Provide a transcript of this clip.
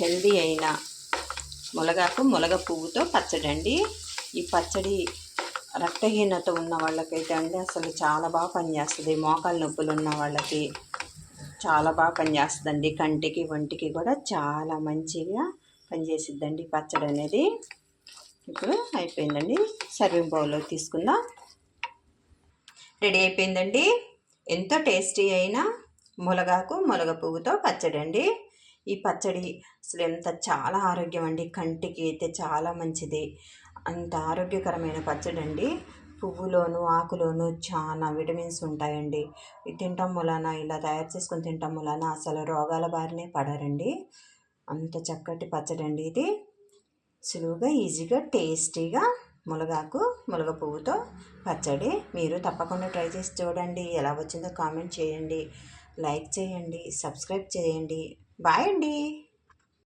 Healthy అయిన మునగాకు మునగ పువ్వుతో పచ్చడి అండి. ఈ పచ్చడి రక్తహీనత ఉన్న వాళ్ళకైతే అండి అసలు చాలా బాగా పనిచేస్తుంది. మోకాళ్ళ నొప్పులు ఉన్న వాళ్ళకి చాలా బాగా పనిచేస్తుందండి. కంటికి ఒంటికి కూడా చాలా మంచిగా పనిచేసిద్దండి పచ్చడి అనేది. ఇప్పుడు అయిపోయిందండి. సర్వింగ్ బౌల్లో తీసుకుందాం. రెడీ అయిపోయిందండి. ఎంతో టేస్టీ అయిన మునగాకు మునగ పువ్వుతో పచ్చడి అండి. ఈ పచ్చడి అసలు చాలా ఆరోగ్యం అండి. కంటికి అయితే చాలా మంచిది. అంత ఆరోగ్యకరమైన పచ్చడి అండి. పువ్వులోను ఆకులోను చాలా విటమిన్స్ ఉంటాయండి. ఇది తినటం వలన, ఇలా తయారు చేసుకొని తినటం వలన అసలు రోగాల బారినే పడరండి. అంత చక్కటి పచ్చడి అండి ఇది. సులువుగా ఈజీగా టేస్టీగా మునగాకు మునగ పువ్వుతో పచ్చడి మీరు తప్పకుండా ట్రై చేసి చూడండి. ఎలా వచ్చిందో కామెంట్ చేయండి, లైక్ చేయండి, సబ్స్క్రైబ్ చేయండి. బాయ్ అండి.